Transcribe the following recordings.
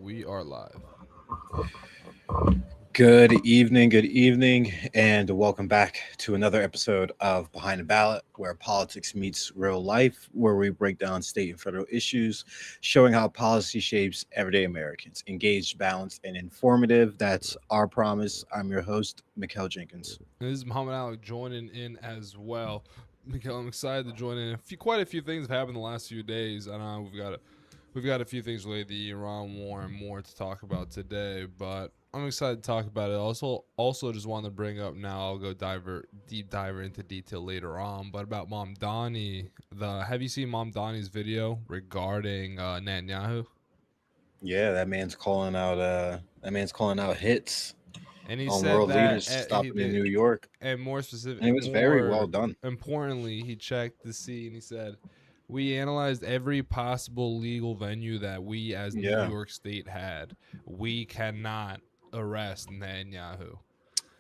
We are live. Good evening, and welcome back to another episode of Behind the Ballot, where politics meets real life, where we break down state and federal issues, showing how policy shapes everyday Americans. Engaged, balanced, and informative. That's our promise. I'm your host, Mikhail Jenkins. And this is Muhammad Ali joining in as well. Mikhail, I'm excited to join in. Quite a few things have happened the last few days. I know we've got a few things related to the Iran war and more to talk about today, but I'm excited to talk about it. Also just wanted to bring up now. I'll go deep dive into detail later on, but about Mom Donnie. Have you seen Mom Donnie's video regarding Netanyahu? Yeah, that man's calling out hits And he on said world that leaders he stopping in did, New York, and and it was very well more done. importantly, he checked to see, and he said, "We analyzed every possible legal venue that we, as New Yeah, York State, had. We cannot arrest Netanyahu."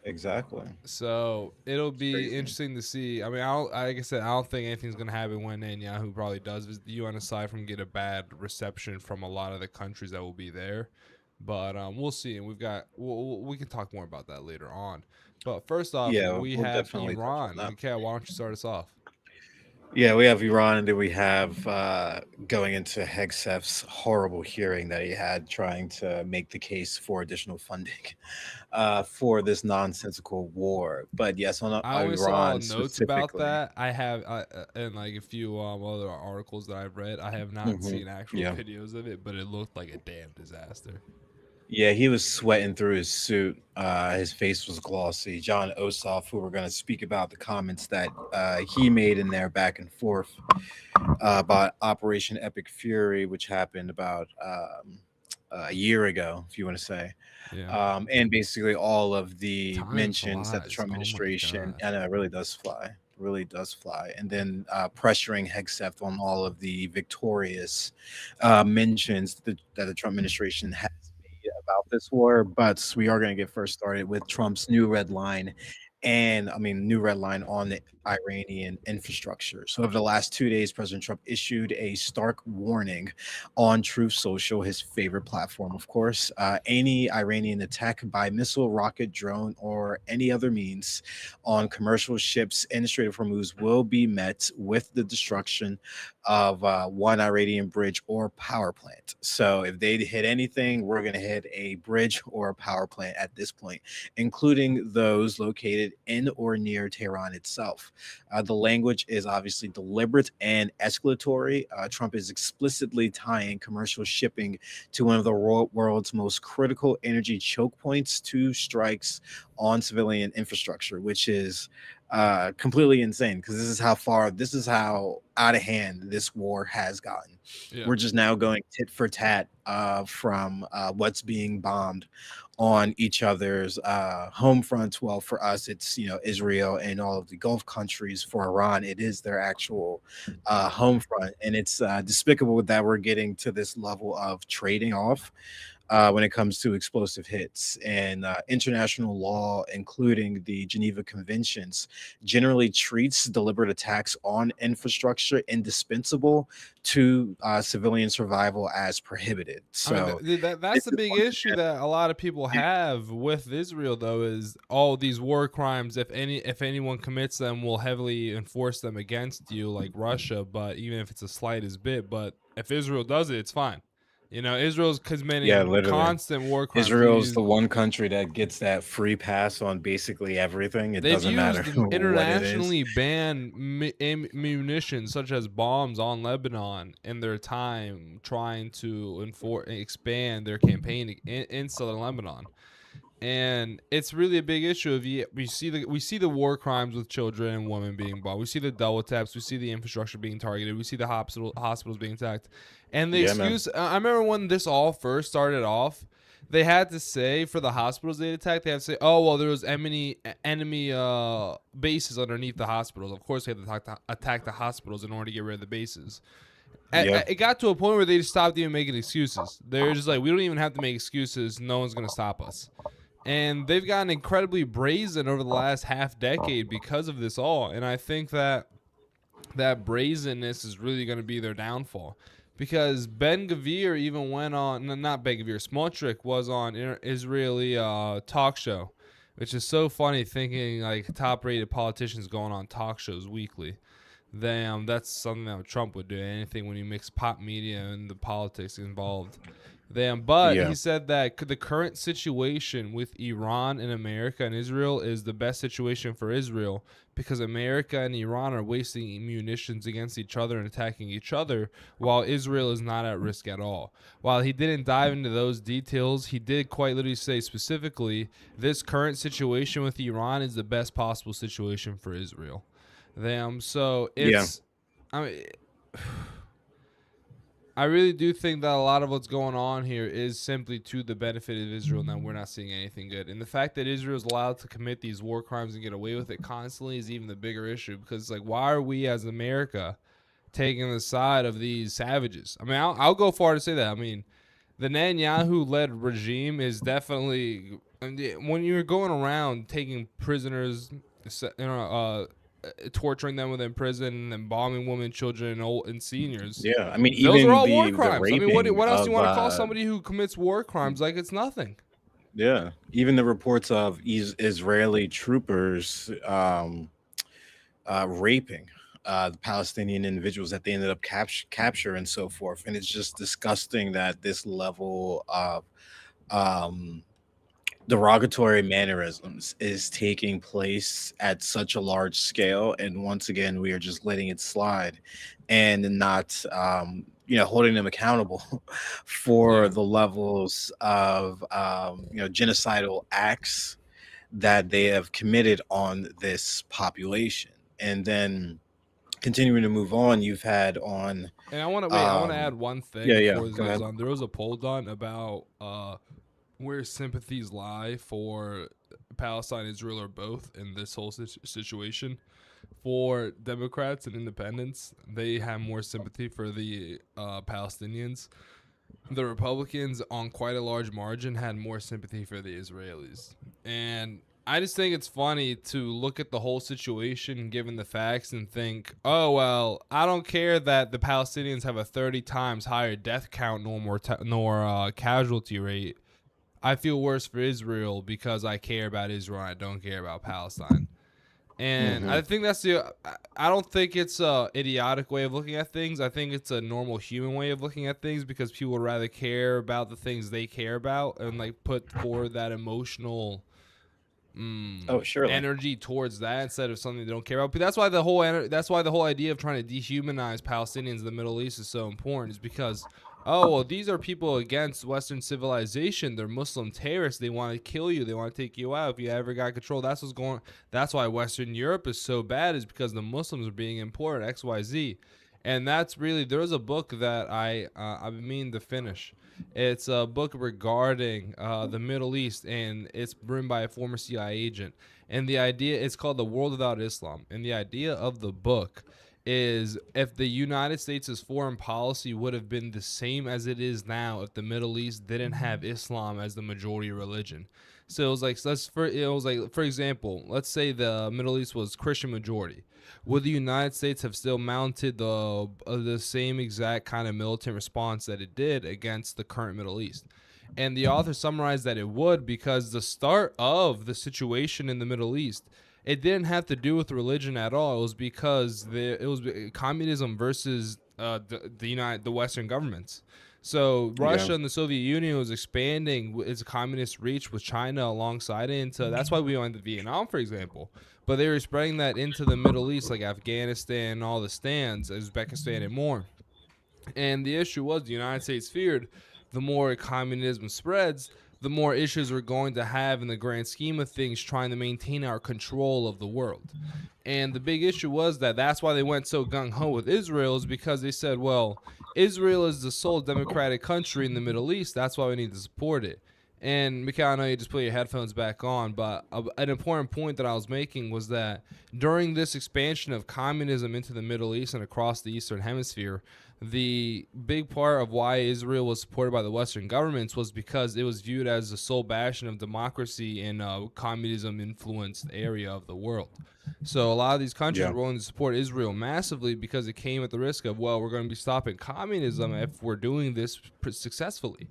exactly. So it'll It's be crazy. interesting to see. I mean, like I said, I don't think anything's gonna happen when Netanyahu probably does visit the UN, aside from get a bad reception from a lot of the countries that will be there. But we'll see, and we can talk more about that later on. But first off, Yeah, we we'll have definitely touch on Iran. that. Mikhail, why don't you start us off? Yeah, we have Iran, and then we have going into Hegseth's horrible hearing that he had trying to make the case for additional funding for this nonsensical war. But yes, on I only saw Iran notes about specifically. that. I have and like a few other articles that I've read. I have not seen actual Yeah. videos of it, but it looked like a damn disaster. Yeah, he was sweating through his suit. His face was glossy. John Ossoff, who we're going to speak about the comments that he made in there back and forth about Operation Epic Fury, which happened about a year ago, if you want to say. Yeah, And basically all of the time mentions that the flies. Trump Oh my administration, god. I know it really does fly, really does fly. And then pressuring Hegseth on all of the victorious mentions that the Trump administration has made about this war. But we are going to get first started with Trump's new red line. And I mean, new red line on the Iranian infrastructure. So, over the last 2 days, President Trump issued a stark warning on Truth Social, his favorite platform, of course. Any Iranian attack by missile, rocket, drone, or any other means on commercial ships in the Strait of Hormuz will be met with the destruction of one Iranian bridge or power plant. So if they hit anything, we're going to hit a bridge or a power plant at this point, including those located in or near Tehran itself. The language is obviously deliberate and escalatory. Trump is explicitly tying commercial shipping to one of the world's most critical energy choke points to strikes on civilian infrastructure, which is completely insane because this is how out of hand this war has gotten. Yeah. We're just now going tit for tat from what's being bombed on each other's home fronts. Well, for us, it's Israel and all of the Gulf countries. For Iran, it is their actual home front, and it's despicable that we're getting to this level of trading off when it comes to explosive hits. And international law, including the Geneva Conventions, generally treats deliberate attacks on infrastructure indispensable to civilian survival as prohibited. I mean, So that's this the is big once issue again, that a lot of people have with Israel, though, is all these war crimes. If anyone commits them, will heavily enforce them against you, like Russia. But even if it's a slightest bit, but if Israel does it, it's fine. Israel's yeah, committing literally. constant war crimes. Israel's the one country that gets that free pass on basically everything. It They've doesn't matter used what it is. internationally banned munitions such as bombs on Lebanon in their time trying to expand their campaign in southern Lebanon. And it's really a big issue. We see the war crimes with children and women being bombed. We see the double taps. We see the infrastructure being targeted. We see the hospitals being attacked. And the Yeah, man. excuse, I remember when this all first started off, they had to say for the hospitals they attacked, they had to say, "Oh well, there was enemy bases underneath the hospitals." Of course, they had to attack the hospitals in order to get rid of the bases. Yeah. It got to a point where they just stopped even making excuses. They're just like, "We don't even have to make excuses. No one's gonna stop us." And they've gotten incredibly brazen over the last half decade because of this all. And I think that brazenness is really going to be their downfall. because Ben Gvir even went on, not Ben Gvir, Smotrich was on Israeli talk show, which is so funny thinking like top-rated politicians going on talk shows weekly. That's something that Trump would do. Anything when you mix pop media and the politics involved. But Yeah. he said that the current situation with Iran and America and Israel is the best situation for Israel because America and Iran are wasting munitions against each other and attacking each other, while Israel is not at risk at all. While he didn't dive into those details, he did quite literally say specifically, this current situation with Iran is the best possible situation for Israel. So Yeah. I mean, I really do think that a lot of what's going on here is simply to the benefit of Israel, and that we're not seeing anything good. And the fact that Israel is allowed to commit these war crimes and get away with it constantly is even the bigger issue, because it's like, why are we as America taking the side of these savages? I mean, I'll go far to say that. I mean, the Netanyahu-led regime is definitely, I mean, when you're going around taking prisoners, torturing them within prison and bombing women, children, and old and seniors. Yeah. I mean, Those are even all war the crimes. I mean, what raping else do you of want to call somebody who commits war crimes like it's nothing? yeah, even the reports of Israeli troopers raping the Palestinian individuals that they ended up capture and so forth. And it's just disgusting that this level of um, derogatory mannerisms is taking place at such a large scale. And once again, we are just letting it slide and not, holding them accountable for Yeah. the levels of, genocidal acts that they have committed on this population. And then continuing to move on, you've had on, And I want to wait. I want to add um, one thing yeah, yeah, before this go goes ahead. on. There was a poll done about where sympathies lie for Palestine, Israel, or both in this whole situation. For Democrats and independents, they have more sympathy for the Palestinians. The Republicans, on quite a large margin, had more sympathy for the Israelis. And I just think it's funny to look at the whole situation given the facts and think, oh, well, I don't care that the Palestinians have a 30 times higher death count nor casualty rate. I feel worse for Israel because I care about Israel and I don't care about Palestine. And Hmm. I think I don't think it's a idiotic way of looking at things. I think it's a normal human way of looking at things because people would rather care about the things they care about and like put forward that emotional Oh, surely. energy towards that instead of something they don't care about. But that's why the whole idea of trying to dehumanize Palestinians in the Middle East is so important. Is because, oh well, these are people against Western civilization. They're Muslim terrorists. They want to kill you. They want to take you out if you ever got control. That's why Western Europe is so bad. Is because the Muslims are being imported XYZ. And that's really, there's a book that I mean to finish. It's a book regarding the Middle East, and it's written by a former CIA agent. And the idea, it's called The World Without Islam. And the idea of the book is if the United States' foreign policy would have been the same as it is now if the Middle East didn't have Islam as the majority religion. So it was like, for example, let's say the Middle East was Christian majority. Would the United States have still mounted the same exact kind of militant response that it did against the current Middle East? And the author summarized that it would, because the start of the situation in the Middle East, it didn't have to do with religion at all. It was because it was communism versus the Western governments. So Yeah. Russia and the Soviet Union was expanding its communist reach with China alongside it. Into that's why we went to Vietnam, for example. But they were spreading that into the Middle East, like Afghanistan and all the stands, Uzbekistan and more. And the issue was the United States feared the more communism spreads, the more issues we're going to have in the grand scheme of things trying to maintain our control of the world. And the big issue was that that's why they went so gung ho with Israel, is because they said, well, Israel is the sole democratic country in the Middle East. That's why we need to support it. And Mikhail, I know you just put your headphones back on, but an important point that I was making was that during this expansion of communism into the Middle East and across the Eastern Hemisphere, the big part of why Israel was supported by the Western governments was because it was viewed as the sole bastion of democracy in a communism influenced area of the world. So a lot of these countries Yeah. were willing to support Israel massively because it came at the risk of, well, we're going to be stopping communism if we're doing this successfully.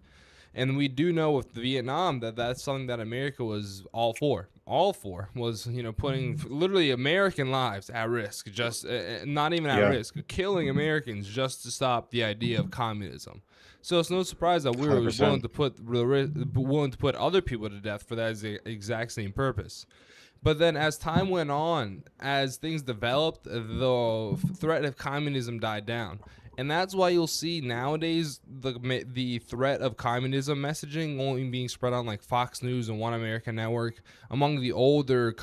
And we do know with Vietnam that that's something that America was all for. All for was, putting literally American lives at risk, just not even at Yeah. risk, killing Americans just to stop the idea of communism. So it's no surprise that we were willing 100%. to put other people to death for that exact same purpose. But then, as time went on, as things developed, the threat of communism died down, and that's why you'll see nowadays the threat of communism messaging only being spread on like Fox News and One American Network among the older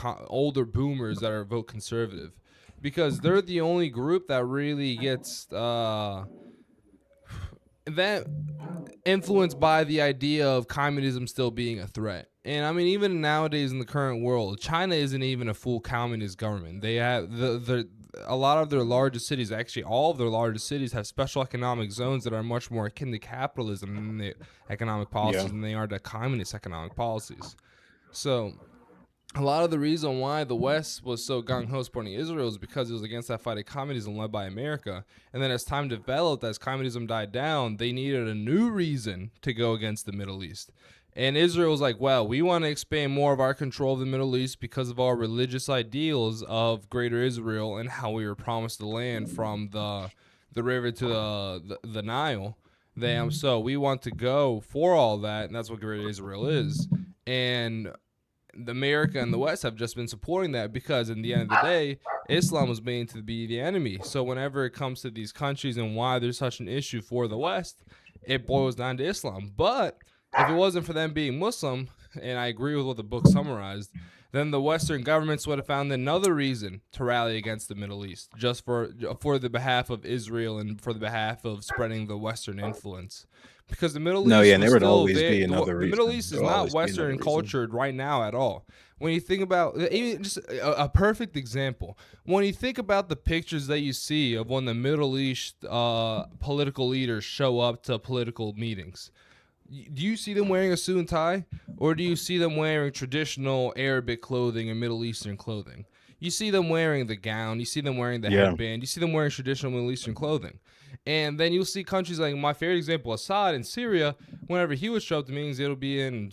boomers that are vote conservative, because they're the only group that really gets that influenced by the idea of communism still being a threat. And I mean, even nowadays in the current world, China isn't even a full communist government. They have a lot of their largest cities, actually all of their largest cities, have special economic zones that are much more akin to capitalism than the economic policies Yeah. than they are to communist economic policies. So a lot of the reason why the West was so gung ho supporting Israel is because it was against that fight of communism led by America. And then as time developed, as communism died down, they needed a new reason to go against the Middle East. And Israel was like, well, we want to expand more of our control of the Middle East because of our religious ideals of Greater Israel and how we were promised the land from the river to the Nile. So we want to go for all that, and that's what Greater Israel is. And America and the West have just been supporting that because, in the end of the day, Islam was made to be the enemy. So whenever it comes to these countries and why there's such an issue for the West, it boils down to Islam. But if it wasn't for them being Muslim, and I agree with what the book summarized, then the Western governments would have found another reason to rally against the Middle East, just for the behalf of Israel and for the behalf of spreading the Western influence. Because the Middle No, East yeah, and was there would still always be the another Middle reason. East There is will not always be another Western reason. cultured right now at all. When you think about even just a perfect example, when you think about the pictures that you see of when the Middle East political leaders show up to political meetings, do you see them wearing a suit and tie, or do you see them wearing traditional Arabic clothing and Middle Eastern clothing? You see them wearing the gown, you see them wearing the Yeah. headband, you see them wearing traditional Middle Eastern clothing. And then you'll see countries like my favorite example, Assad in Syria. Whenever he would show up to meetings, it'll be in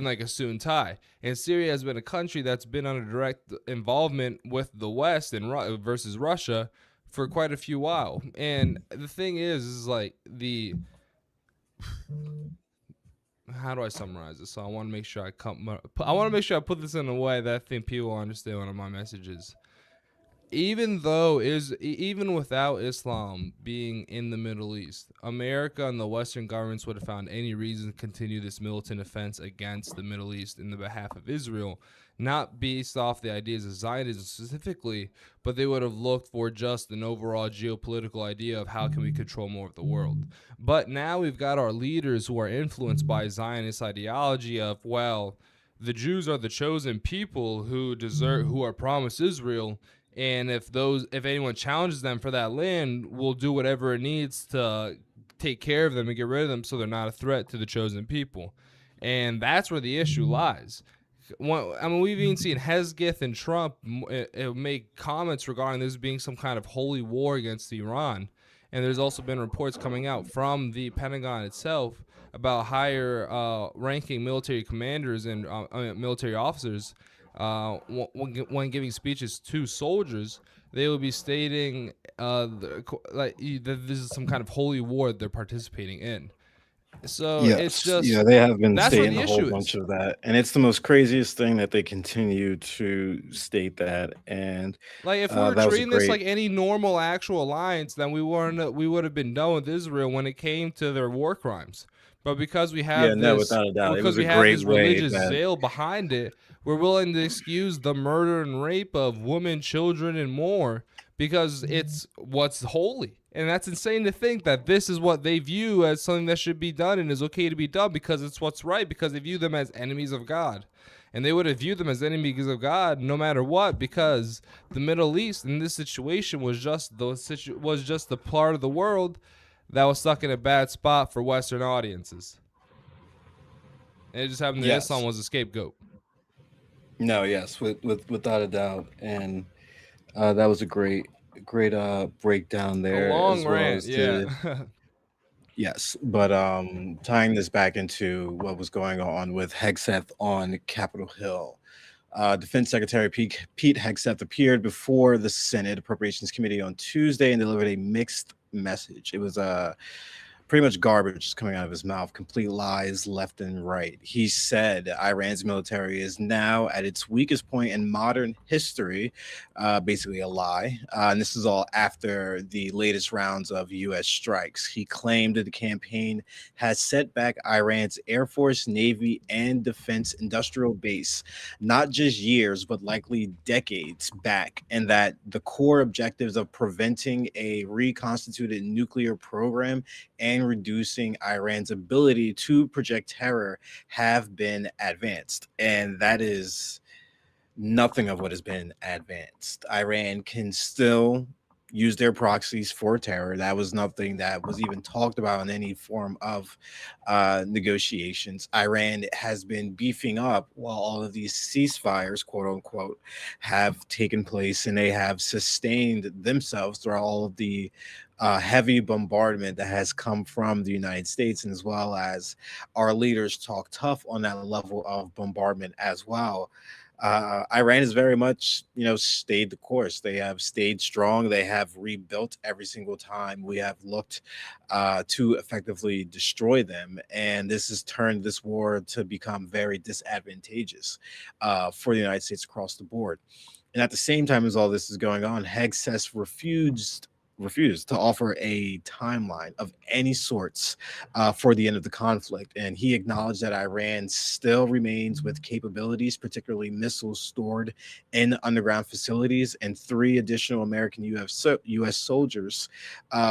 like a suit and tie. And Syria has been a country that's been under direct involvement with the West and versus Russia for quite a few while. And the thing is like the how do I summarize this? So I want to make sure I put this in a way that I think people understand one of my messages. Even without Islam being in the Middle East, America and the Western governments would have found any reason to continue this militant offense against the Middle East in the behalf of Israel, not based off the ideas of Zionism specifically, but they would have looked for just an overall geopolitical idea of how can we control more of the world. But now we've got our leaders who are influenced by Zionist ideology of, well, the Jews are the chosen people who are promised Israel, and if anyone challenges them for that land, we'll do whatever it needs to take care of them and get rid of them so they're not a threat to the chosen people. And that's where the issue lies. I mean, we've even seen Hesketh and Trump make comments regarding this being some kind of holy war against Iran. And there's also been reports coming out from the Pentagon itself about higher ranking military commanders and military officers when giving speeches to soldiers, they will be stating that this is some kind of holy war they're participating in. So it's Yes. Yeah, just they have been that's where stating the a whole issue bunch is. of that. And it's the most craziest thing that they continue to state that. And Like if we were that was a treating this great. like any normal actual alliance, then we would have been done with Israel when it came to their war crimes. But because Yeah, no, without a doubt. It was a we have great this way religious that. zeal behind it, we're willing to excuse the murder and rape of women, children, and more because it's what's holy. And that's insane to think that this is what they view as something that should be done and is okay to be done because it's what's right, because they view them as enemies of God. And they would have viewed them as enemies of God no matter what, because the Middle East in this situation was just the part of the world that was stuck in a bad spot for Western audiences. And it just happened that Islam Yes. was a scapegoat. No, yes, without a doubt. And that was a great breakdown A there, long as well rant, as the yeah. yes. But tying this back into what was going on with Hegseth on Capitol Hill. Defense Secretary Pete Hegseth appeared before the Senate Appropriations Committee on Tuesday and delivered a mixed message. It was pretty much garbage coming out of his mouth, complete lies left and right. He said Iran's military is now at its weakest point in modern history, basically a lie. And this is all after the latest rounds of U.S. strikes. He claimed that the campaign has set back Iran's Air Force, Navy, and defense industrial base, not just years, but likely decades back, and that the core objectives of preventing a reconstituted nuclear program and reducing Iran's ability to project terror have been advanced. And that is nothing of what has been advanced. Iran can still use their proxies for terror. That was nothing that was even talked about in any form of negotiations. Iran has been beefing up while all of these ceasefires, quote unquote, have taken place, and they have sustained themselves throughout all of the heavy bombardment that has come from the United States, and as well as our leaders talk tough on that level of bombardment as well. Iran has very much, stayed the course. They have stayed strong. They have rebuilt every single time we have looked to effectively destroy them, and this has turned this war to become very disadvantageous for the United States across the board. And at the same time as all this is going on, Hegseth refused to offer a timeline of any sorts for the end of the conflict. And he acknowledged that Iran still remains with capabilities, particularly missiles stored in underground facilities. And three additional American U.S. soldiers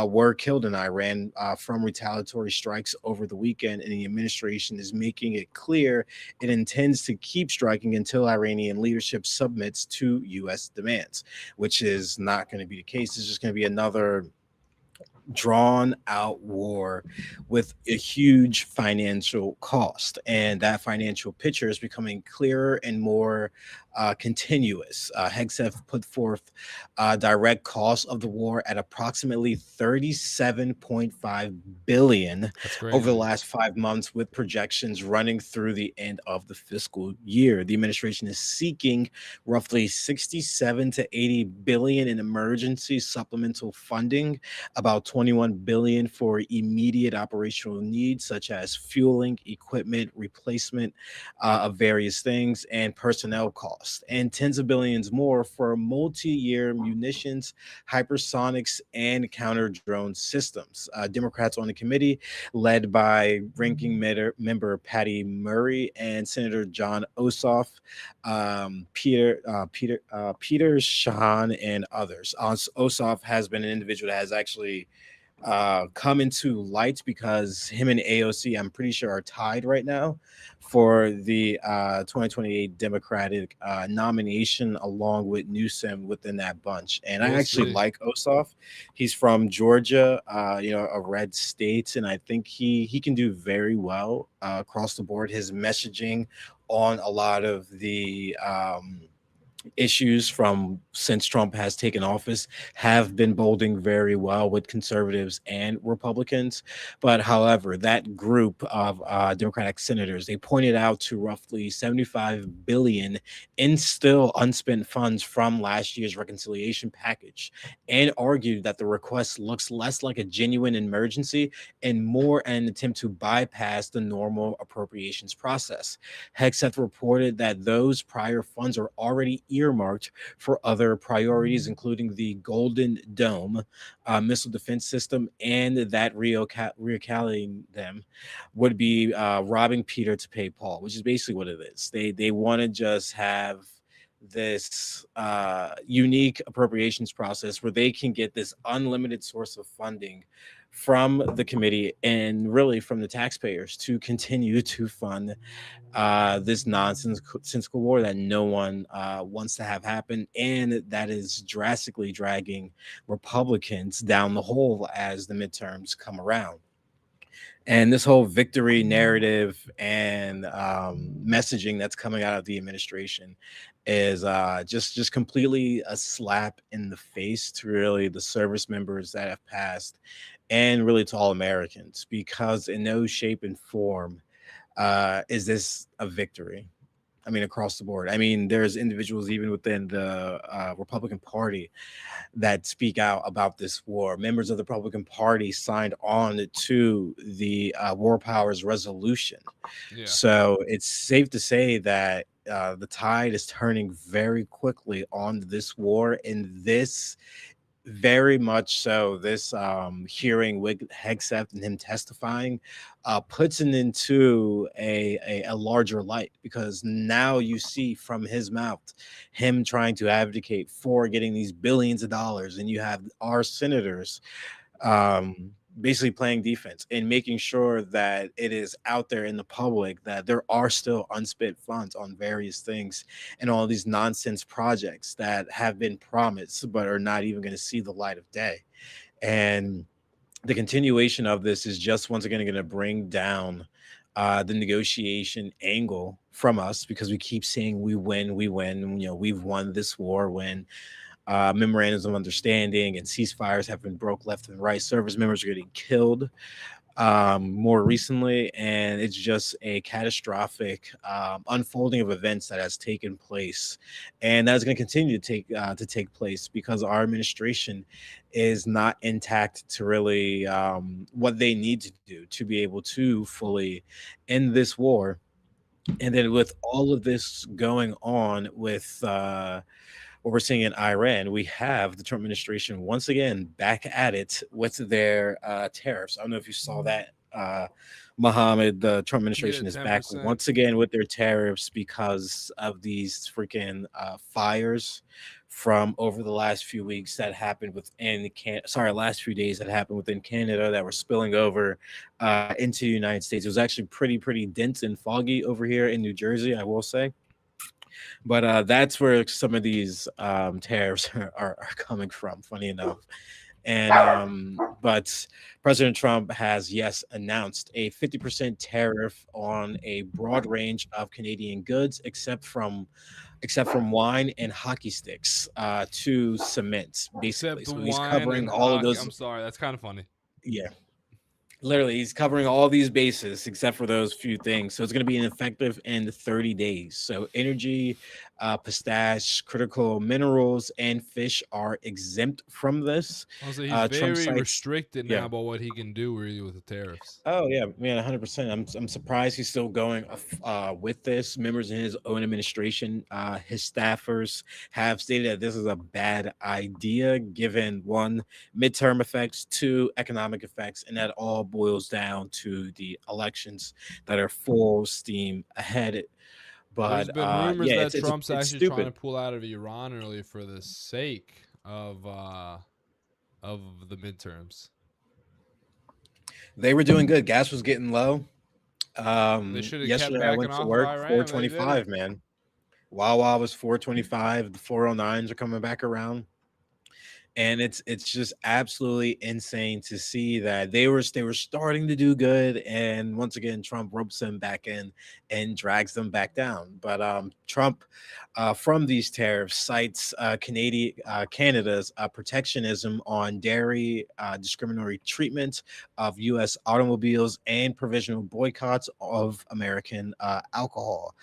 were killed in Iran from retaliatory strikes over the weekend. And the administration is making it clear it intends to keep striking until Iranian leadership submits to U.S. demands, which is not going to be the case. It's just going to be another drawn out war with a huge financial cost. And that financial picture is becoming clearer and more continuous. Hegseth put forth direct costs of the war at approximately 37.5 billion That's over the crazy. last 5 months, with projections running through the end of the fiscal year. The administration is seeking roughly 67 to 80 billion in emergency supplemental funding, about 21 billion for immediate operational needs such as fueling, equipment, replacement of various things, and personnel costs, and tens of billions more for multi-year munitions, hypersonics, and counter drone systems. Democrats on the committee, led by member Patty Murray and Senator John Ossoff, Peter Shahan, and others. Ossoff has been an individual that has actually come into light because him and AOC, I'm pretty sure, are tied right now for the 2028 Democratic nomination, along with Newsom within that bunch. And I We'll actually see. like Ossoff. He's from Georgia, a red state, and I think he can do very well across the board. His messaging on a lot of the issues from since Trump has taken office have been bolding very well with conservatives and Republicans. But however, that group of Democratic senators, they pointed out to roughly 75 billion in still unspent funds from last year's reconciliation package, and argued that the request looks less like a genuine emergency and more an attempt to bypass the normal appropriations process. Hegseth reported that those prior funds are already earmarked for other priorities, including the Golden Dome missile defense system, and that reallocating them would be robbing Peter to pay Paul, which is basically what it is. They want to just have this unique appropriations process where they can get this unlimited source of funding from the committee and really from the taxpayers to continue to fund this nonsensical war that no one wants to have happen, and that is drastically dragging Republicans down the hole as the midterms come around. And this whole victory narrative and messaging that's coming out of the administration is just completely a slap in the face to really the service members that have passed, and really to all Americans, because in no shape and form is this a victory. I mean, across the board. I mean, there's individuals even within the Republican Party that speak out about this war. Members of the Republican Party signed on to the War Powers Resolution. Yeah. So it's safe to say that the tide is turning very quickly on this war, and this very much so. This hearing with Hegseth and him testifying puts it into a larger light, because now you see from his mouth him trying to advocate for getting these billions of dollars, and you have our senators basically playing defense and making sure that it is out there in the public that there are still unspent funds on various things and all these nonsense projects that have been promised but are not even going to see the light of day. And the continuation of this is just once again going to bring down the negotiation angle from us, because we keep saying we win, we've won this war, when memorandums of understanding and ceasefires have been broke left and right. Service members are getting killed more recently, and it's just a catastrophic unfolding of events that has taken place, and that's going to continue to take place, because our administration is not intact to really what they need to do to be able to fully end this war. And then with all of this going on with what we're seeing in Iran, we have the Trump administration once again back at it with their tariffs. I don't know if you saw that, Mohammed. The Trump Yeah, administration is back 10%. once again with their tariffs because of these freaking fires from over the last few weeks that happened within last few days that happened within Canada that were spilling over into the United States. It was actually pretty dense and foggy over here in New Jersey, I will say. But that's where some of these tariffs are coming from, funny enough. And but President Trump has, yes, announced a 50% tariff on a broad range of Canadian goods, except from wine and hockey sticks to cement, basically. Except the So he's wine covering and all of hockey. those. I'm sorry, that's kind of funny. Yeah, literally, he's covering all these bases except for those few things. So it's going to be ineffective in 30 days. So energy, pistache, critical minerals, and fish are exempt from this. I'll say he's Trump very cites, restricted now yeah. about what he can do really with the tariffs. Oh yeah, man, 100%. I'm surprised he's still going with this. Members in his own administration, his staffers have stated that this is a bad idea, given one, midterm effects, two, economic effects, and that all boils down to the elections that are full steam ahead. There's But been rumors yeah, that it's Trump's it's actually trying stupid. to pull out of Iran early for the sake of the midterms. They were doing good. Gas was getting low. They should have kept Yesterday I backing went to off of work Iran, but they 425, didn't. man. Wawa was 425. The 409s are coming back around. And it's just absolutely insane to see that they were starting to do good, and once again Trump ropes them back in and drags them back down. But Trump, from these tariffs, cites Canada's protectionism on dairy, discriminatory treatment of U.S. automobiles, and provisional boycotts of American alcohol.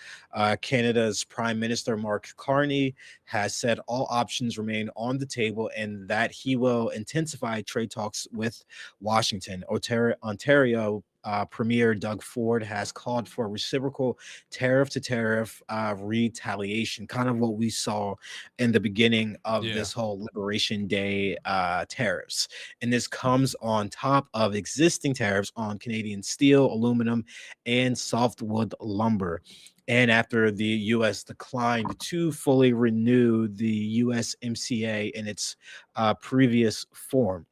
Canada's Prime Minister Mark Carney has said all options remain on the table and that he will intensify trade talks with Washington. Ontario Premier Doug Ford has called for reciprocal tariff to tariff retaliation, kind of what we saw in the beginning of Yeah. this whole Liberation Day tariffs. And this comes on top of existing tariffs on Canadian steel, aluminum, and softwood lumber. And after the US declined to fully renew the USMCA in its previous form.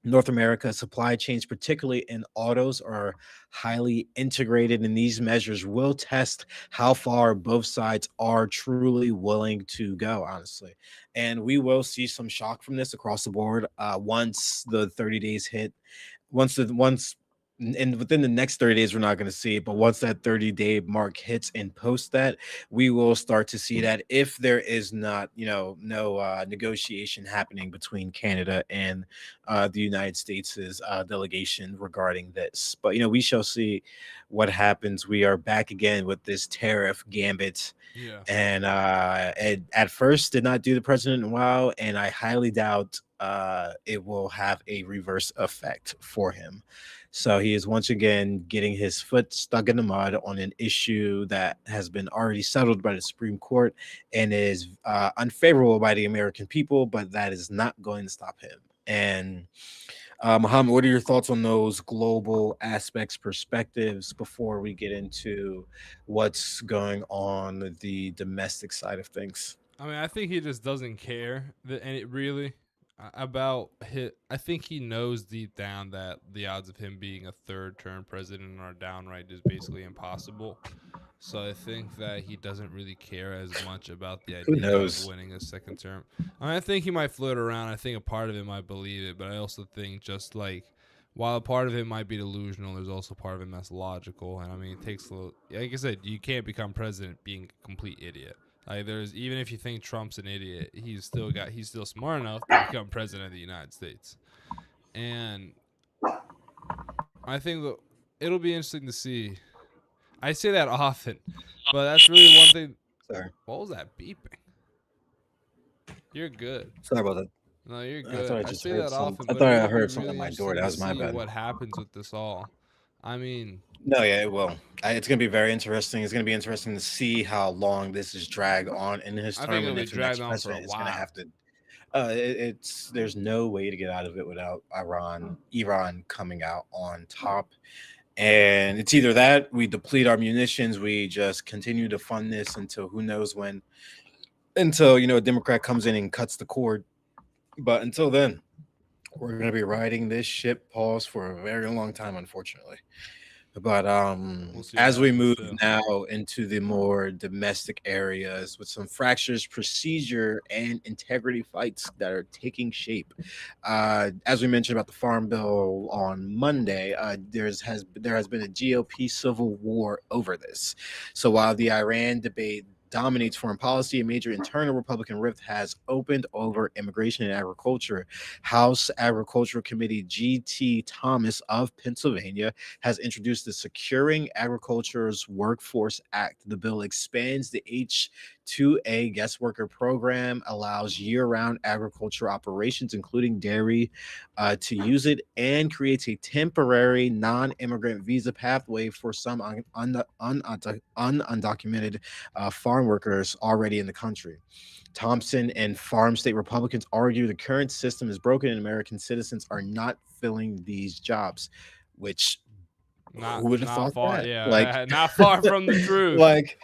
North America supply chains, particularly in autos, are highly integrated, and these measures will test how far both sides are truly willing to go, honestly. And we will see some shock from this across the board once the 30 days hit. Once and within the next 30 days, we're not going to see it, but once that 30-day mark hits and post that, we will start to see that if there is not, no negotiation happening between Canada and the United States' delegation regarding this. But, we shall see what happens. We are back again with this tariff gambit. Yeah. And it at first did not do the president well, and I highly doubt it will have a reverse effect for him. So he is once again getting his foot stuck in the mud on an issue that has been already settled by the Supreme Court and is unfavorable by the American people, but that is not going to stop him. And Muhammad, what are your thoughts on those global aspects, perspectives before we get into what's going on the domestic side of things? I mean, I think he just doesn't care that, and it really about hit. I think he knows deep down that the odds of him being a third term president are downright is basically impossible. So I think that he doesn't really care as much about the Who idea of knows? winning a second term. I mean, I think he might float around. I think a part of it might believe it, but I also think just like while a part of it might be delusional, there's also part of him that's logical. And I mean, it takes a little. Like I said, you can't become president being a complete idiot. Like there's even if you think Trump's an idiot, he's still smart enough to become president of the United States. And I think that it'll be interesting to see. I say that often, but that's really one thing. Sorry, What was that beeping? You're good. sorry about that. No, you're I thought good. I I just say heard that some. often, I but thought I it'll be heard something at really my door. interesting That to was my see bad. what happens with this all. I mean, No, yeah, it will. It's going to be very interesting. It's going to be interesting to see how long this is drag on in his I think term, it'll and be if the dragged next on for a president is going to while. have to. It's there's no way to get out of it without Iran coming out on top. And it's either that we deplete our munitions, we just continue to fund this until who knows when, until a Democrat comes in and cuts the cord. But until then, we're going to be riding this ship pause for a very long time, unfortunately. But We'll see what as we happens move too. now into the more domestic areas with some fractures, procedure, and integrity fights that are taking shape, as we mentioned about the Farm Bill on Monday, there has been a GOP civil war over this. So while the Iran debate dominates foreign policy, a major internal Republican rift has opened over immigration and agriculture. House Agricultural Committee G.T. Thomas of Pennsylvania has introduced the Securing Agriculture's Workforce Act. The bill expands the H-2A guest worker program, allows year-round agriculture operations, including dairy, to use it, and creates a temporary non-immigrant visa pathway for some undocumented farm workers already in the country. Thompson and farm state Republicans argue the current system is broken and American citizens are not filling these jobs, which Not who would have not thought far. that? Like, Yeah, not far from the truth. like,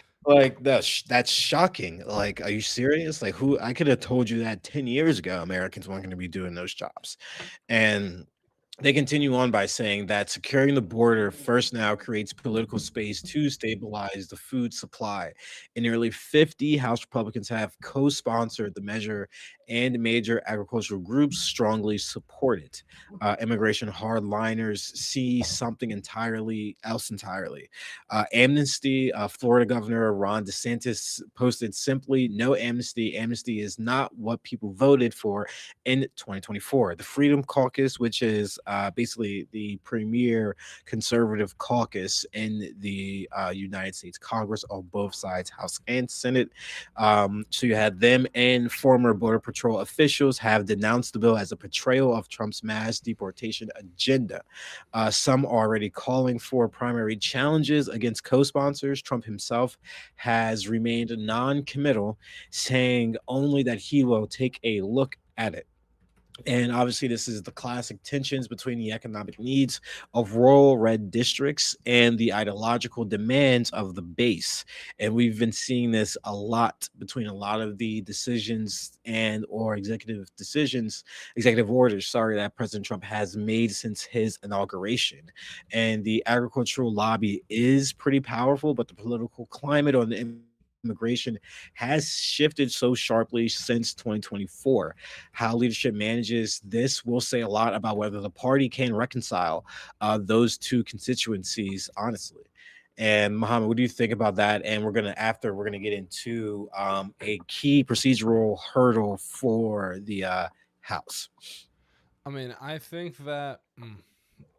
that's shocking. Like, are you serious? Like, who I could have told you that 10 years ago, Americans weren't going to be doing those jobs. And they continue on by saying that securing the border first now creates political space to stabilize the food supply. And nearly 50 House Republicans have co sponsored the measure, and major agricultural groups strongly support it. Immigration hardliners see something entirely else entirely. Amnesty, Florida Governor Ron DeSantis posted simply no amnesty. Amnesty is not what people voted for in 2024. The Freedom Caucus, which is basically the premier conservative caucus in the United States Congress on both sides, House and Senate. So you had them and former Border Patrol officials have denounced the bill as a betrayal of Trump's mass deportation agenda. Some already calling for primary challenges against co sponsors. Trump himself has remained non committal, saying only that he will take a look at it. And obviously, this is the classic tensions between the economic needs of rural red districts and the ideological demands of the base. And we've been seeing this a lot between a lot of the decisions and or executive orders, sorry, that President Trump has made since his inauguration. And the agricultural lobby is pretty powerful, but the political climate on the immigration has shifted so sharply since 2024. How leadership manages this will say a lot about whether the party can reconcile those two constituencies, honestly. And Mohammed, what do you think about that? And we're gonna get into a key procedural hurdle for the House. I mean, I think that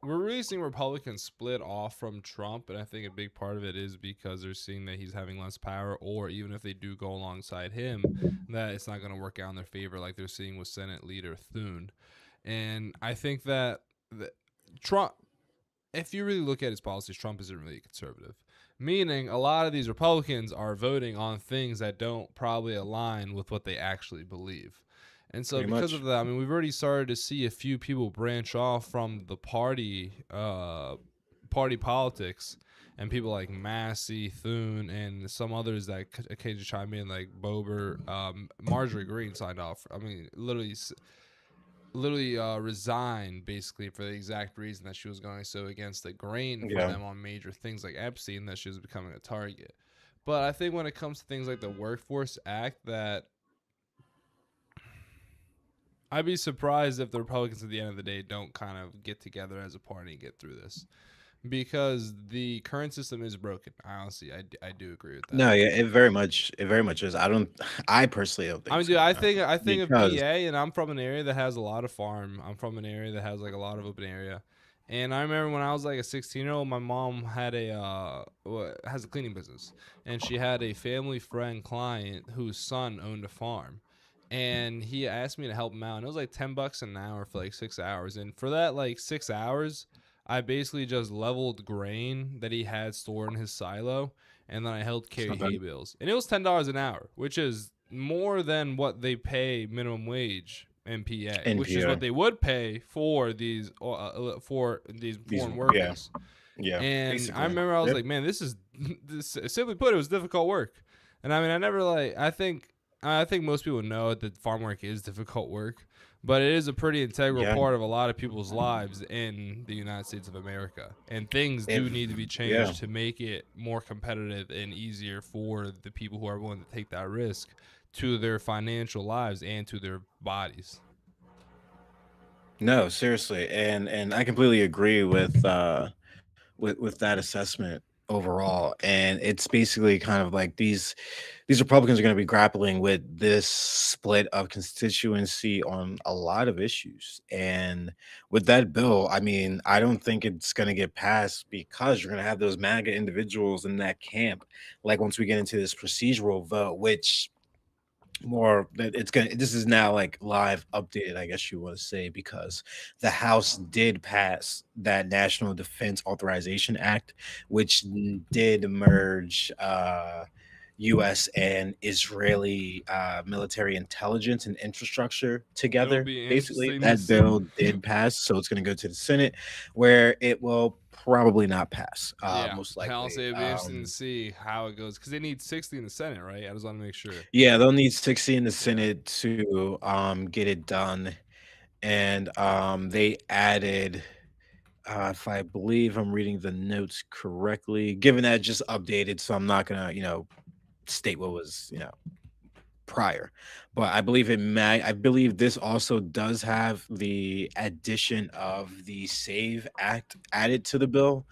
we're really seeing Republicans split off from Trump, and I think a big part of it is because they're seeing that he's having less power, or even if they do go alongside him, that it's not going to work out in their favor, like they're seeing with Senate Leader Thune. And I think that Trump, if you really look at his policies, Trump isn't really conservative. Meaning, a lot of these Republicans are voting on things that don't probably align with what they actually believe. And so, Pretty because of much. that, I mean, we've already started to see a few people branch off from the party politics, and people like Massey, Thune, and some others that occasionally chime in, like Bober, Marjorie Green signed off. I mean, literally resigned basically for the exact reason that she was going so against the grain for Yeah. them on major things like Epstein, that she was becoming a target. But I think when it comes to things like the Workforce Act, that I'd be surprised if the Republicans at the end of the day don't kind of get together as a party and get through this, because the current system is broken. Honestly, I do agree with that. No, yeah, it very much is. I don't, I personally don't I think mean, so, dude, you I know, think I think of because PA, and I'm from an area that has a lot of farm. I'm from an area that has like a lot of open area, and I remember when I was like a 16-year-old, my mom had has a cleaning business, and she had a family friend client whose son owned a farm, and he asked me to help him out, and it was like $10 an hour for like 6 hours, and for that like 6 hours, I basically just leveled grain that he had stored in his silo, and then I helped it's carry not hay bad. bales, and it was $10 an hour, which is more than what they pay minimum wage in PA, which is what NPR, they would pay for these these, foreign yeah, workers. yeah, And I basically, remember I was yep. like, man, this is this, simply put, it was difficult work. And I mean, I never like I think most people know that farm work is difficult work, but it is a pretty integral Yeah, part of a lot of people's lives in the United States of America. And things if, do need to be yeah, changed to make it more competitive and easier for the people who are willing to take that risk to their financial lives and to their bodies. no, seriously, and I completely agree with that assessment overall. And it's basically kind of like these Republicans are going to be grappling with this split of constituency on a lot of issues. And with that bill, I mean, I don't think it's going to get passed because you're going to have those MAGA individuals in that camp. Like once we get into this procedural vote, which more that it's gonna this is now like live updated, I guess you want to say, because the House did pass that National Defense Authorization Act, which did merge US and Israeli military intelligence and infrastructure It'll together. be Basically interesting to that see. bill did pass, so it's going to go to the Senate, where it will probably not pass, Yeah, most I'll likely. say it'll be interesting to see how it goes, because they need 60 in the Senate, right? I just want to make sure. Yeah, they'll need 60 in the Yeah, Senate to get it done. And they added, if I believe I'm reading the notes correctly, given that it just updated, so I'm not gonna, state what was, prior. But I believe this also does have the addition of the Save Act added to the bill,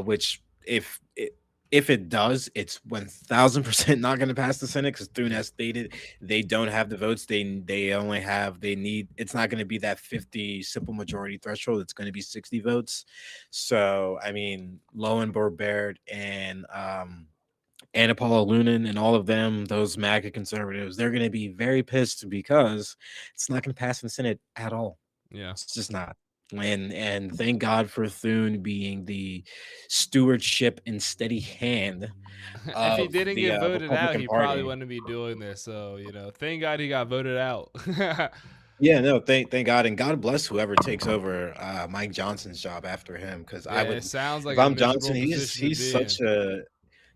which if it If it does, it's 1000% not going to pass the Senate because Thune Yeah. has stated they don't have the votes. They only have they need. It's not going to be that 50 simple majority threshold. It's going to be 60 votes. So I mean, Lowen Baird and Anna Paula Lunin and all of them, those MAGA conservatives, they're going to be very pissed because it's not going to pass in the Senate at all. Yeah. It's just not. And thank God for Thune being the stewardship and steady hand If he of didn't the get voted out, Republican he probably Party. wouldn't be doing this. So, thank God he got voted out. Yeah, no, thank God, and God bless whoever takes over Mike Johnson's job after him. Because I Yeah, would, it sounds like if a I'm Johnson, miserable he's position to he's be in. such a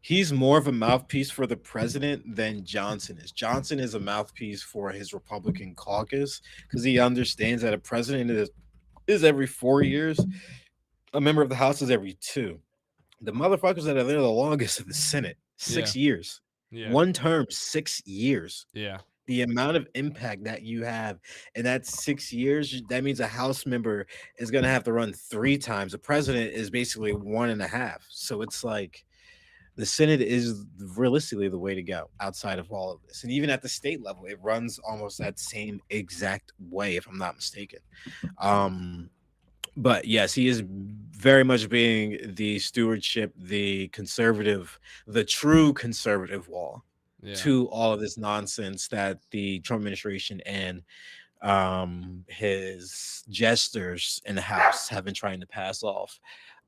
he's more of a mouthpiece for the president than Johnson is. Johnson is a mouthpiece for his Republican caucus because he understands that a president is every 4 years, a member of the House is every two. The motherfuckers that are there the longest in the Senate, Yeah. 6 years, Yeah. one term, 6 years. Yeah. The amount of impact that you have in that 6 years, that means a House member is going to have to run three times. The president is basically one and a half. So it's like the Senate is realistically the way to go outside of all of this. And even at the state level, it runs almost that same exact way, if I'm not mistaken. Um, but yes, he is very much being the stewardship, the conservative, the true conservative wall Yeah. to all of this nonsense that the Trump administration and his jesters in the House have been trying to pass off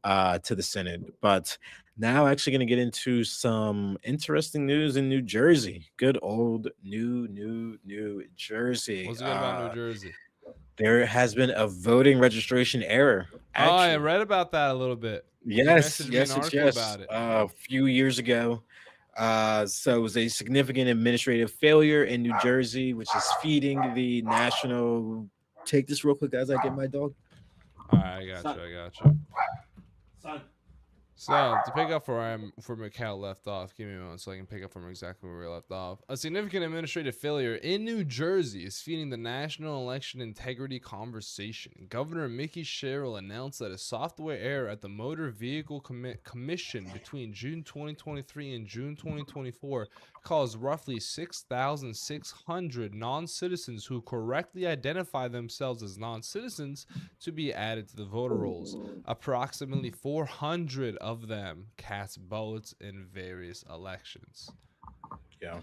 to the Senate. But now, actually, going to get into some interesting news in New Jersey. Good old New Jersey. What's good about New Jersey? There has been a voting registration error, Oh, I actually. read about that a little bit. You Yes, messaged me an yes, it's article yes. about it. A few years ago, so it was a significant administrative failure in New Jersey, which is feeding the national. Take this real quick, as I get my dog. All right, I got Son, you. I got you. son. So to pick up where Mikhail left off, give me a moment so I can pick up from exactly where we left off. A significant administrative failure in New Jersey is feeding the national election integrity conversation. Governor Mickey Sherrill announced that a software error at the Motor Vehicle Commission between June 2023 and June 2024 caused roughly 6,600 non-citizens who correctly identify themselves as non-citizens to be added to the voter rolls. Approximately 400 of them cast votes in various elections. Yeah,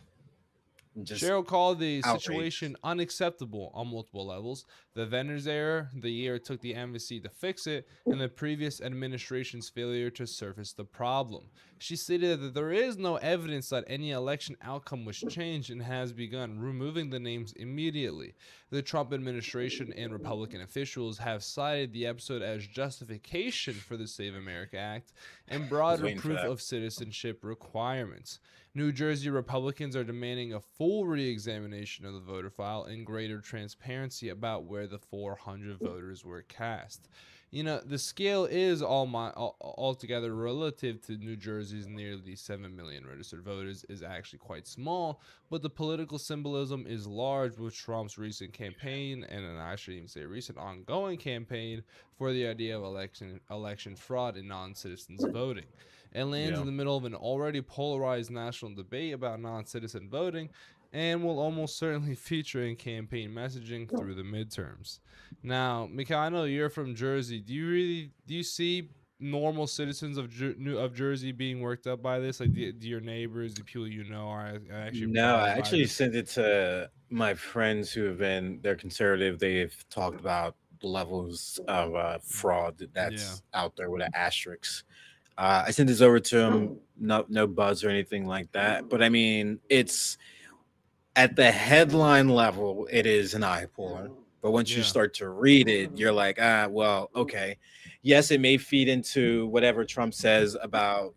just Cheryl called the outrageous. situation unacceptable on multiple levels. The vendor's error, the year it took the embassy to fix it, and the previous administration's failure to surface the problem. She stated that there is no evidence that any election outcome was changed and has begun removing the names immediately. The Trump administration and Republican officials have cited the episode as justification for the Save America Act and I was broader waiting for proof that. of citizenship requirements. New Jersey Republicans are demanding a full re examination of the voter file and greater transparency about where the 400 voters were cast. The scale is altogether relative to New Jersey's nearly 7 million registered voters is actually quite small, but the political symbolism is large with Trump's recent campaign, and I should even say recent ongoing campaign for the idea of election fraud and non-citizens voting. It lands Yeah, in the middle of an already polarized national debate about non-citizen voting and will almost certainly feature in campaign messaging through the midterms. Now, Mika, I know you're from Jersey. Do you see normal citizens of Jersey being worked up by this? Like, do your neighbors, the people you know, are actually no, I bothered by actually this? sent it to my friends who have been they're conservative. They've talked about the levels of fraud Yeah, that's out there with an asterisk. I sent this over to him. No buzz or anything like that. But I mean, it's at the headline level, it is an eye puller. But once you yeah, start to read it, you're like, well, okay. Yes, it may feed into whatever Trump says about,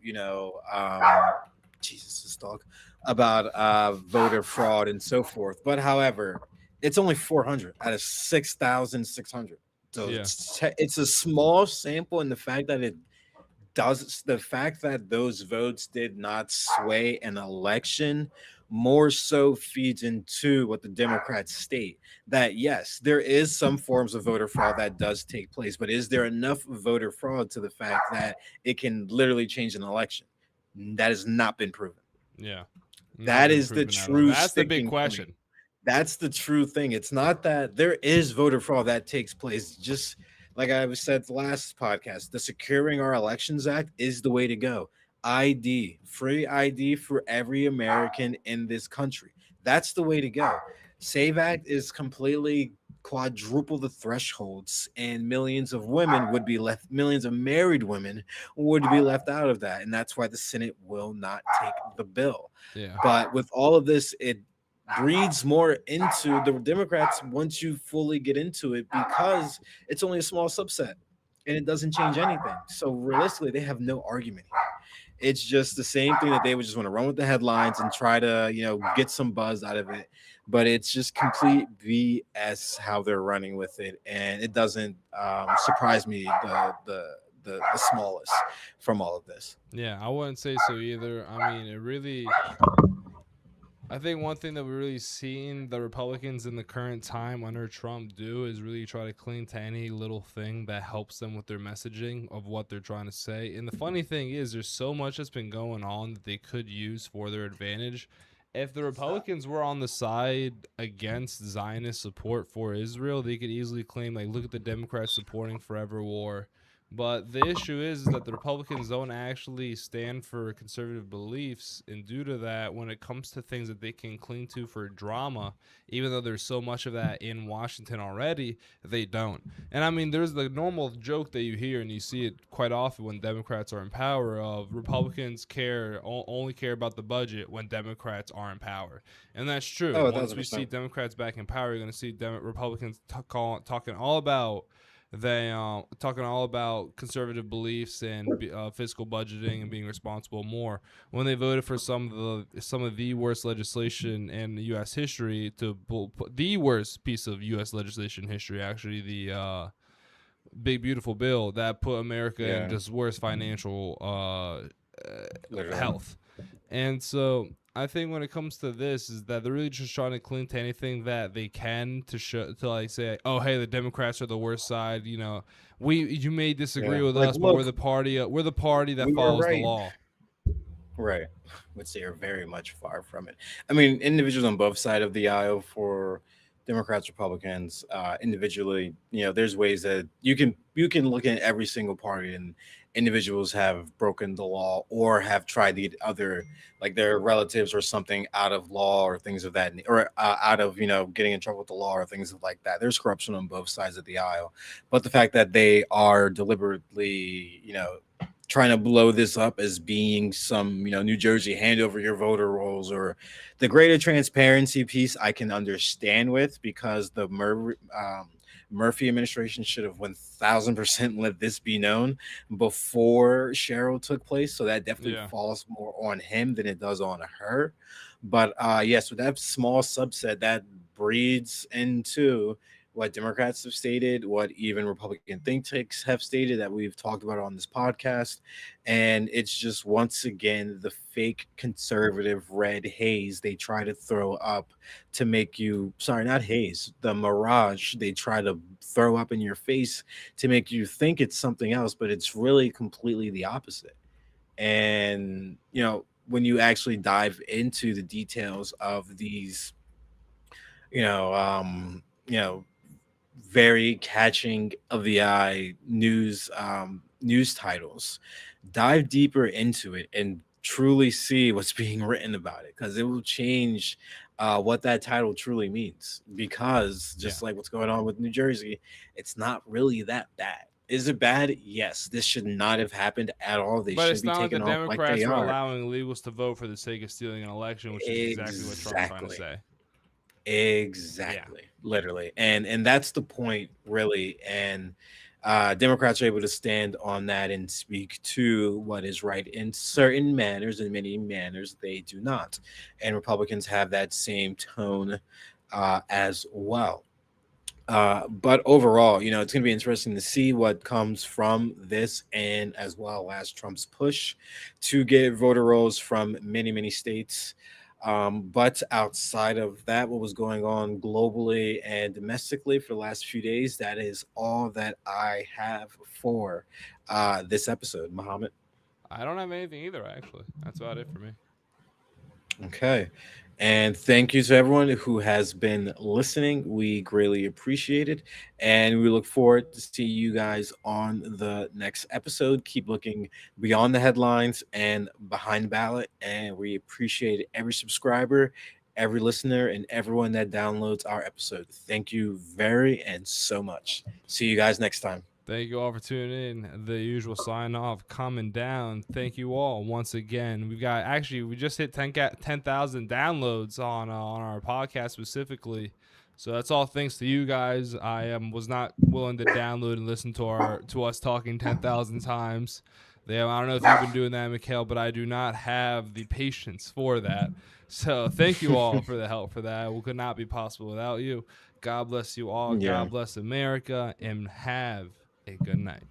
Jesus, this dog, about voter fraud and so forth. But however, it's only 400 out of 6,600. So yeah, it's a small sample, and the fact that those votes did not sway an election more so feeds into what the Democrats state that yes, there is some forms of voter fraud that does take place, but is there enough voter fraud to the fact that it can literally change an election? That has not been proven. Yeah. Not That been is the proven at all. true That's the big sticking point. question. That's the true thing. It's not that there is voter fraud that takes place. Just like I said last podcast, the Securing Our Elections Act is the way to go. ID, free ID for every American in this country. That's the way to go. Save Act is completely quadruple the thresholds, and millions of women would be left, millions of married women would be left out of that. And that's why the Senate will not take the bill. Yeah. But with all of this, it breeds more into the Democrats once you fully get into it because it's only a small subset and it doesn't change anything. So realistically, they have no argument here. It's just the same thing that they would just want to run with the headlines and try to, get some buzz out of it. But it's just complete BS how they're running with it, and it doesn't surprise me the smallest from all of this. Yeah, I wouldn't say so either. I mean, it really I think one thing that we're really seeing the Republicans in the current time under Trump do is really try to cling to any little thing that helps them with their messaging of what they're trying to say. And the funny thing is, there's so much that's been going on that they could use for their advantage. If the Republicans were on the side against Zionist support for Israel, they could easily claim, like, look at the Democrats supporting forever war. But the issue is that the Republicans don't actually stand for conservative beliefs, and due to that, when it comes to things that they can cling to for drama, even though there's so much of that in Washington already, they don't. And I mean, there's the normal joke that you hear and you see it quite often when Democrats are in power of Republicans only care about the budget when Democrats are in power, and that's true. Oh, a Once thousand we see percent. Democrats back in power, you're going to see Republicans talking all about they talking all about conservative beliefs and fiscal budgeting and being responsible more when they voted for some of the worst legislation in U.S. history the worst piece of U.S. legislation history, actually, the big beautiful bill that put America in Yeah, just worse financial literally. health. And so I think when it comes to this is that they're really just trying to cling to anything that they can to show to, like, say, oh, hey, the Democrats are the worst side. You may disagree Yeah, with like us, but look, we're the party that we were follows the right. law. Right. Which they are very much far from it. I mean, individuals on both sides of the aisle for Democrats, Republicans, individually, there's ways that you can look at every single party and individuals have broken the law or have tried to get other like their relatives or something out of law or things of that or out of getting in trouble with the law or things like that. There's corruption on both sides of the aisle, but the fact that they are deliberately trying to blow this up as being some, New Jersey hand over your voter rolls or the greater transparency piece, I can understand with because the Murphy administration should have 1000% let this be known before Cheryl took place. So that definitely Yeah. falls more on him than it does on her. But yes, with that small subset, that breeds into what Democrats have stated, what even Republican think tanks have stated that we've talked about on this podcast. And it's just once again the fake conservative red haze they try to throw up to make you, sorry, not haze, the mirage they try to throw up in your face to make you think it's something else, but it's really completely the opposite. And, when you actually dive into the details of these, you know, um, you know, very catching of the eye news titles, dive deeper into it and truly see what's being written about it because it will change what that title truly means, because Yeah. just like what's going on with New Jersey, it's not really that bad. Is it bad? Yes, this should not have happened at all. They But should it's be not like the taken off like they Democrats were are. allowing illegals to vote for the sake of stealing an election, which is exactly what Trump's trying to Exactly. say. Yeah. Exactly, literally, and that's the point, really. And Democrats are able to stand on that and speak to what is right in certain manners, and many manners they do not. And Republicans have that same tone as well. But overall, it's going to be interesting to see what comes from this, and as well as Trump's push to get voter rolls from many, many states. But outside of that, what was going on globally and domestically for the last few days, that is all that I have for this episode, Mohammed. I don't have anything either. Actually, that's about it for me. Okay. And thank you to everyone who has been listening. We greatly appreciate it. And we look forward to see you guys on the next episode. Keep looking beyond the headlines and behind ballot. And we appreciate every subscriber, every listener, and everyone that downloads our episode. Thank you very and so much. See you guys next time. Thank you all for tuning in. The usual sign off, coming down. Thank you all once again. We just hit 10,000 downloads on our podcast specifically. So that's all thanks to you guys. I was not willing to download and listen to us talking 10,000 times. I don't know if you've been doing that, Mikhail, but I do not have the patience for that. So thank you all for the help for that. It could not be possible without you. God bless you all. Yeah. God bless America, and have a good night.